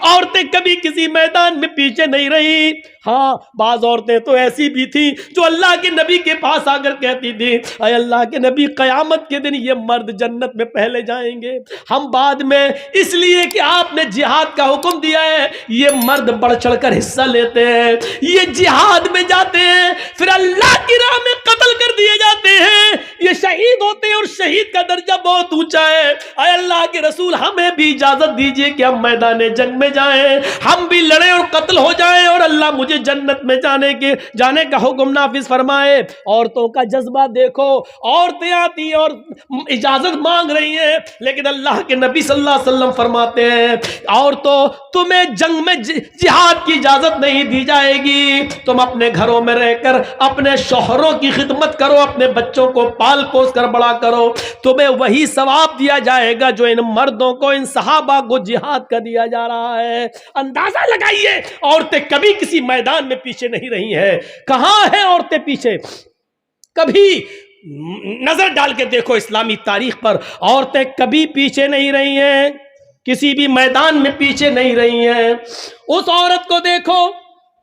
عورتیں کبھی کسی میدان میں پیچھے نہیں رہی. ہاں بعض عورتیں تو ایسی بھی تھیں جو اللہ کے نبی کے پاس آ کر کہتی تھی اے اللہ کے نبی قیامت کے دن یہ مرد جنت میں پہلے جائیں گے, ہم بعد میں, اس لیے کہ آپ نے جہاد کا حکم دیا ہے. یہ مرد بڑھ چڑھ کر حصہ لیتے ہیں, یہ جہاد میں جاتے ہیں, پھر اللہ کی راہ میں قتل کر دیے جاتے ہیں, یہ شہید ہوتے ہیں اور شہید کا درجہ بہت اونچا ہے. اے اللہ کے رسول ہمیں بھی اجازت دیجئے کہ ہم میدان جنگ میں جائیں, ہم بھی لڑیں اور قتل ہو جائیں اور اللہ مجھے جنت میں جانے کا حکم نافذ فرمائے. عورتوں کا جذبہ دیکھو, عورتیں آتی اور اجازت مانگ رہی ہیں, لیکن اللہ کے نبی صلی اللہ علیہ وسلم فرماتے ہیں عورتوں تمہیں جنگ میں جہاد کی اجازت نہیں دی جائے گی, تم اپنے گھروں میں رہ کر اپنے شوہروں کی خدمت کرو, اپنے بچوں کو پال پوس کر بڑا کرو, تمہیں وہی ثواب دیا جائے گا جو ان مردوں کو, ان صحابہ کو جہاد کا دیا جا رہا ہے. اندازہ لگائیے عورتیں کبھی کسی میدان میں پیچھے نہیں رہی ہیں. کہاں ہیں عورتیں پیچھے؟ کبھی نظر ڈال کے دیکھو اسلامی تاریخ پر, عورتیں کبھی پیچھے نہیں رہی ہیں, کسی بھی میدان میں پیچھے نہیں رہی ہیں. اس عورت کو دیکھو,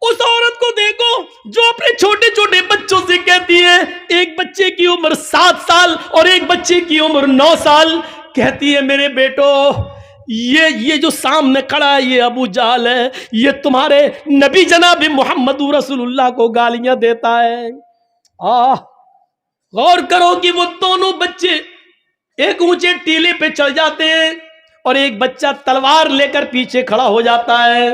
اس عورت کو دیکھو جو اپنے چھوٹے چھوٹے بچوں سے کہتی ہے, ایک بچے کی عمر 7 سال اور ایک بچے کی عمر 9 سال, کہتی ہے میرے بیٹو یہ جو سامنے کھڑا ہے یہ ابو جہل ہے, یہ تمہارے نبی جناب محمد رسول اللہ کو گالیاں دیتا ہے. غور کرو کہ وہ دونوں بچے ایک اونچے ٹیلے پہ چڑھ جاتے ہیں اور ایک بچہ تلوار لے کر پیچھے کھڑا ہو جاتا ہے.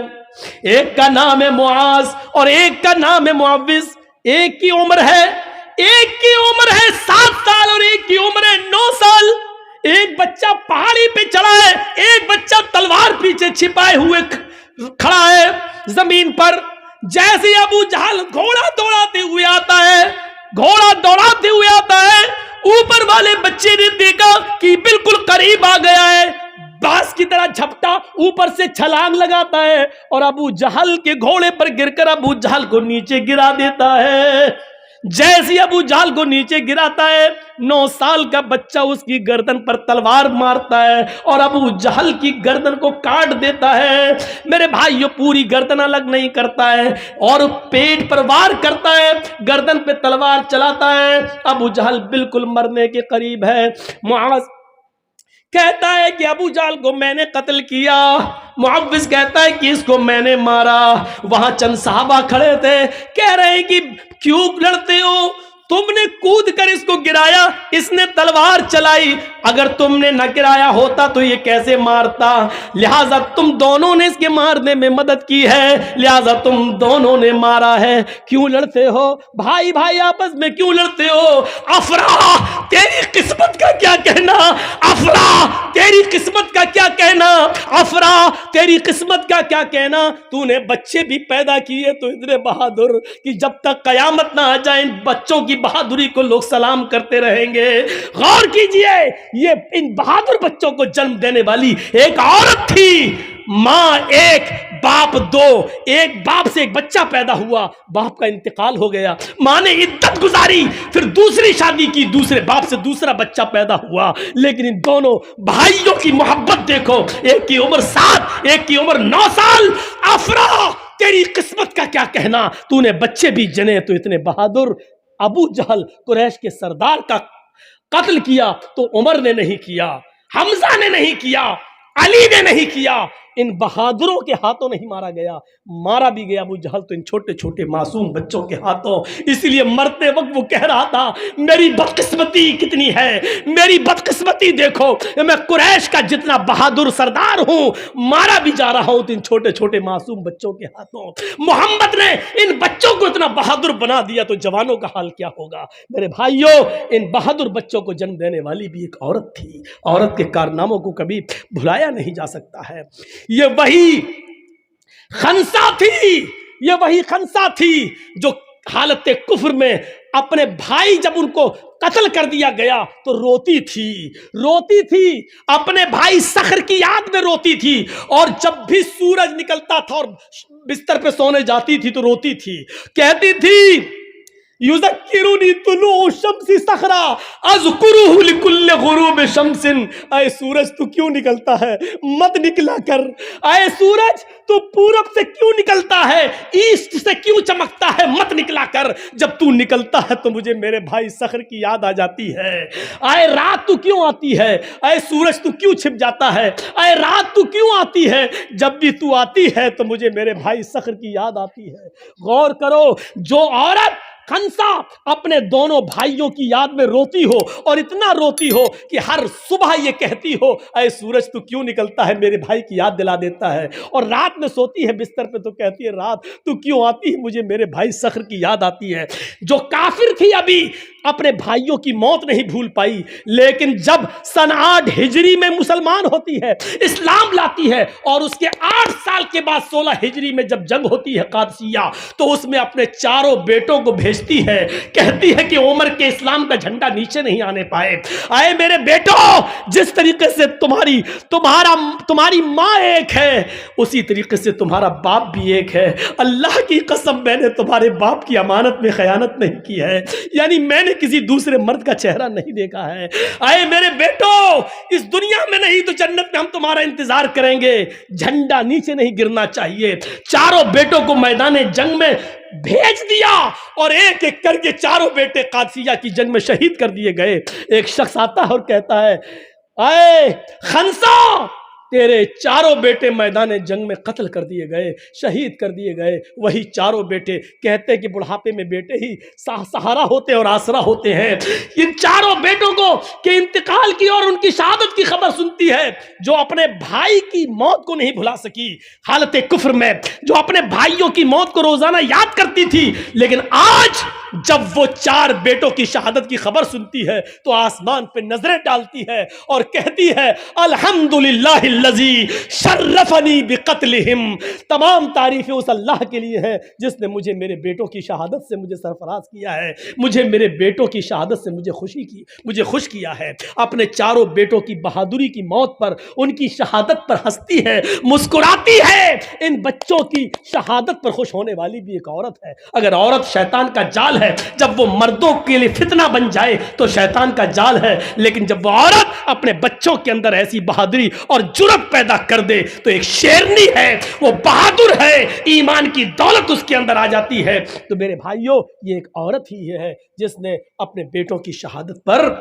ایک کا نام ہے معاذ اور ایک کا نام ہے معوذ. ایک کی عمر ہے 7 سال اور ایک کی عمر ہے 9 سال. ایک بچہ پہاڑی پہ چڑھا ہے, ایک بچہ تلوار پیچھے چھپائے ہوئے کھڑا ہے زمین پر. جیسے ابو جہل گھوڑا دوڑاتے ہوئے آتا ہے, اوپر والے بچے نے دیکھا کہ بالکل قریب آ گیا ہے, باز کی طرح جھپٹا اوپر سے چھلانگ لگاتا ہے اور ابو جہل کے گھوڑے پر گر کر ابو جہل کو نیچے گرا دیتا ہے. جیسے ابو جہل کو نیچے گراتا ہے 9 سال کا بچہ اس کی گردن پر تلوار مارتا ہے اور ابو جہل کی گردن کو کاٹ دیتا ہے. میرے بھائیو پوری گردن الگ نہیں کرتا ہے اور پیٹ پر وار کرتا ہے, گردن پہ تلوار چلاتا ہے. ابو جہل بالکل مرنے کے قریب ہے. معاذ کہتا ہے کہ ابو جہل کو میں نے قتل کیا, معوذ کہتا ہے کہ اس کو میں نے مارا. وہاں چند صحابہ کھڑے تھے, کہہ رہے ہیں کہ کیوں لڑتے ہو, تم نے کود کر اس کو گرایا, اس نے تلوار چلائی, اگر تم نے نہ گرایا ہوتا تو یہ کیسے مارتا, لہٰذا تم دونوں نے اس کے مارنے میں مدد کی ہے, لہٰذا تم دونوں نے مارا ہے. کیوں لڑتے ہو بھائی بھائی آپس میں کیوں لڑتے ہو؟ افرا تیری قسمت کا کیا کہنا, افرا تیری قسمت کا کیا کہنا, افرا تیری قسمت کا کیا کہنا. تو نے بچے بھی پیدا کیے تو اتنے بہادر کہ جب تک قیامت نہ آ جائے ان بچوں کی بہادری کو لوگ سلام کرتے رہیں گے. غور کیجئے, یہ ان بہادر بچوں کو جنم دینے والی ایک عورت تھی. ماں ایک باپ دو, ایک باپ سے ایک بچہ پیدا ہوا, باپ کا انتقال ہو گیا, ماں نے عدت گزاری, پھر دوسری شادی کی, دوسرے باپ سے دوسرا بچہ پیدا ہوا. لیکن ان دونوں بھائیوں کی محبت دیکھو, ایک کی عمر 7 ایک کی عمر 9 سال. افرا تیری قسمت کا کیا کہنا, تو نے بچے بھی جنے تو اتنے بہادر. ابو جہل قریش کے سردار کا قتل کیا تو عمر نے نہیں کیا, حمزہ نے نہیں کیا, علی نے نہیں کیا, ان بہادروں کے ہاتھوں نہیں مارا گیا. مارا بھی گیا ابو جہل تو ان چھوٹے چھوٹے معصوم بچوں کے ہاتھوں. اس لیے مرتے وقت وہ کہہ رہا تھا میری بدقسمتی کتنی ہے, میری بدقسمتی دیکھو, میں قریش کا جتنا بہادر سردار ہوں مارا بھی جا رہا ہوں تو ان چھوٹے چھوٹے معصوم بچوں کے ہاتھوں. محمد نے ان بچوں کو اتنا بہادر بنا دیا تو جوانوں کا حال کیا ہوگا. میرے بھائیوں ان بہادر بچوں کو جنم دینے والی بھی ایک عورت تھی. عورت کے کارناموں کو کبھی بھلایا نہیں جا سکتا ہے. یہ وہی خنسا تھی جو حالت کفر میں اپنے بھائی جب ان کو قتل کر دیا گیا تو روتی تھی, اپنے بھائی صخر کی یاد میں روتی تھی, اور جب بھی سورج نکلتا تھا اور بستر پہ سونے جاتی تھی تو روتی تھی, کہتی تھی یذکرنی طلوع الشمس صخرا اذکرہ لکل غروب شمس. اے سورج تو کیوں نکلتا ہے, مت نکلا کر, اے سورج تو پورب سے کیوں نکلتا ہے, ایسٹ سے کیوں چمکتا ہے, مت نکلا کر. جب تو نکلتا ہے تو مجھے میرے بھائی صخر کی یاد آ جاتی ہے. اے رات تو کیوں آتی ہے, اے سورج تو کیوں چھپ جاتا ہے, اے رات تو کیوں آتی ہے, جب بھی تو آتی ہے تو مجھے میرے بھائی صخر کی یاد آتی ہے. غور کرو, جو عورت خنسا اپنے دونوں بھائیوں کی یاد میں روتی ہو, اور اتنا روتی ہو کہ ہر صبح یہ کہتی ہو اے سورج تو کیوں نکلتا ہے, میرے بھائی کی یاد دلا دیتا ہے, اور رات میں سوتی ہے بستر پہ تو کہتی ہے رات تو کیوں آتی ہے, مجھے میرے بھائی صخر کی یاد آتی ہے. جو کافر تھی ابھی اپنے بھائیوں کی موت نہیں بھول پائی, لیکن جب سن 8 ہجری میں مسلمان ہوتی ہے, اسلام لاتی ہے, اور اس کے 8 سال کے بعد 16 ہجری میں جب جنگ ہوتی ہے قادسیہ, تو اس میں اپنے چاروں بیٹوں کو بھیجتی ہے, کہتی ہے کہ عمر کے اسلام کا جھنڈا نیچے نہیں آنے پائے. اے میرے بیٹو, جس طریقے سے تمہاری ماں ایک ہے, اسی طریقے سے تمہارا باپ بھی ایک ہے. اللہ کی قسم میں نے تمہارے باپ کی امانت میں خیانت نہیں کی ہے, یعنی میں نے کسی دوسرے مرد کا چہرہ نہیں دیکھا ہے. اے میرے بیٹو, اس دنیا میں نہیں تو جنت میں ہم تمہارا انتظار کریں گے. جھنڈا نیچے نہیں گرنا چاہیے. چاروں بیٹوں کو میدان جنگ میں بھیج دیا, اور ایک ایک کر کے چاروں بیٹے قادسیہ کی جنگ میں شہید کر دیے گئے. ایک شخص آتا ہے اور کہتا ہے اے خنسا, تیرے چاروں بیٹے میدان جنگ میں قتل کر دیے گئے, شہید کر دیے گئے. وہی چاروں بیٹے کہتے کہ بڑھاپے میں بیٹے ہی سہارا ہوتے اور آسرا ہوتے ہیں. ان چاروں بیٹوں کو کہ انتقال کی اور ان کی شہادت کی خبر سنتی ہے, جو اپنے بھائی کی موت کو نہیں بھلا سکی حالت کفر میں, جو اپنے بھائیوں کی موت کو روزانہ یاد کرتی تھی, لیکن آج جب وہ 4 بیٹوں کی شہادت کی خبر سنتی ہے تو آسمان پہ نظریں ڈالتی ہے اور کہتی ہے الحمدللہ الذی شرفنی بقتلہم. تمام تعریفیں اس اللہ کے لیے ہے جس نے مجھے میرے بیٹوں کی شہادت سے مجھے سرفراز کیا ہے, مجھے میرے بیٹوں کی شہادت سے مجھے خوش کیا ہے. اپنے چاروں بیٹوں کی بہادری کی موت پر, ان کی شہادت پر ہنستی ہے, مسکراتی ہے. ان بچوں کی شہادت پر خوش ہونے والی بھی ایک عورت ہے. اگر عورت شیطان کا جال ہے, جب وہ مردوں کے لیے فتنہ بن جائے تو شیطان کا جال ہے, لیکن جب وہ عورت اپنے بچوں کے اندر ایسی بہادری اور جرأت پیدا کر دے تو ایک شیرنی ہے, وہ بہادر ہے, ایمان کی دولت اس کے اندر آ جاتی ہے. تو میرے بھائیوں, یہ ایک عورت ہی ہے جس نے اپنے بیٹوں کی شہادت پر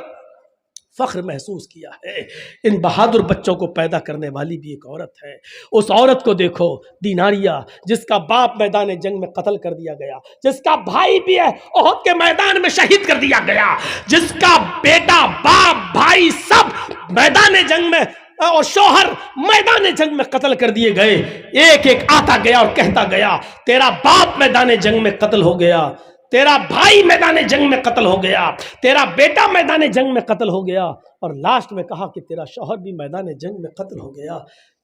فخر محسوس کیا ہے. ان بہادر بچوں کو پیدا کرنے والی بھی ایک عورت ہے. اس عورت کو دیکھو, دیناریہ, جس کا باپ میدان جنگ میں قتل کر دیا گیا, جس کا بھائی بھی ہے احد کے میدان میں شہید کر دیا گیا, جس کا بیٹا, باپ, بھائی سب میدان جنگ میں اور شوہر میدان جنگ میں قتل کر دیے گئے. ایک ایک آتا گیا اور کہتا گیا تیرا باپ میدان جنگ میں قتل ہو گیا, تیرا بھائی میدان جنگ میں قتل ہو گیا, تیرا بیٹا میدان جنگ میں قتل ہو گیا, اور لاسٹ میں کہا کہ تیرا شوہر بھی میدان جنگ میں قتل ہو گیا.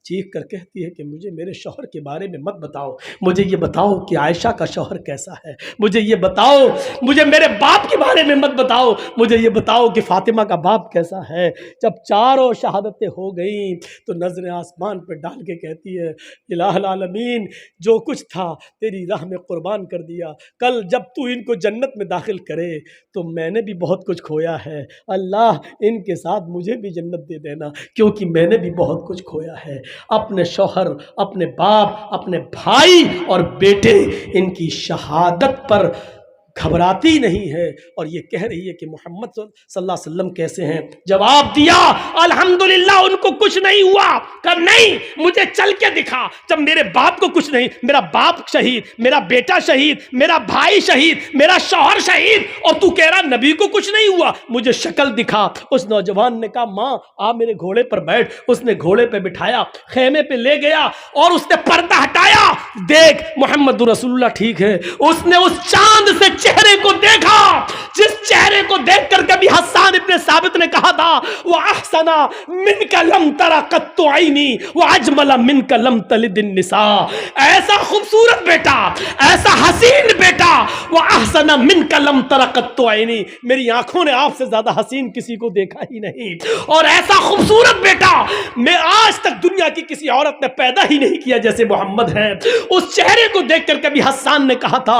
چیخ کر کہتی ہے کہ مجھے میرے شوہر کے بارے میں مت بتاؤ, مجھے یہ بتاؤ کہ عائشہ کا شوہر کیسا ہے, مجھے یہ بتاؤ, مجھے میرے باپ کے بارے میں مت بتاؤ, مجھے یہ بتاؤ کہ فاطمہ کا باپ کیسا ہے. جب چاروں شہادتیں ہو گئیں تو نظریں آسمان پہ ڈال کے کہتی ہے الہ العالمین, جو کچھ تھا تیری راہ میں قربان کر دیا. کل جب تو ان کو جنت میں داخل کرے تو میں نے بھی بہت کچھ کھویا ہے, اللہ ان کے ساتھ مجھے بھی جنت دے دینا, کیونکہ میں نے بھی بہت کچھ کھویا ہے. اپنے شوہر, اپنے باپ, اپنے بھائی اور بیٹے, ان کی شہادت پر گھبراتی نہیں ہے, اور یہ کہہ رہی ہے کہ محمد صلی اللہ علیہ وسلم کیسے ہیں. جواب دیا الحمدللہ, ان کو کچھ نہیں ہوا. کہ نہیں, مجھے چل کے دکھا. جب میرے باپ کو کچھ نہیں, میرا باپ شہید, میرا بیٹا شہید, میرا بھائی شہید, میرا شوہر شہید, اور تو کہہ رہا نبی کو کچھ نہیں ہوا, مجھے شکل دکھا. اس نوجوان نے کہا ماں آ میرے گھوڑے پر بیٹھ. اس نے گھوڑے پہ بٹھایا, خیمے پہ لے گیا, اور اس نے پردہ ہٹایا. دیکھ محمد رسول اللہ ٹھیک ہے. اس نے اس چاند سے چہرے کو دیکھا, جس چہرے کو دیکھ کر کبھی حسان ابن ثابت نے کہا تھا وَأَحْسَنَ مِنْكَ لَمْ تَرَ قَطُّ عَيْنِي وَأَجْمَلَ مِنْكَ لَمْ تَلِدِ النِّسَاء. ایسا خوبصورت بیٹا, ایسا حسین بیٹا, وَأَحْسَنَ مِنْكَ لَمْ تَرَ قَطُّ عَيْنِي, میری آنکھوں نے آپ سے زیادہ حسین کسی کو دیکھا ہی نہیں, اور ایسا خوبصورت بیٹا میں آج تک دنیا کی کسی عورت نے پیدا ہی نہیں کیا جیسے محمد ہے. اس چہرے کو دیکھ کر کبھی حسان نے کہا تھا,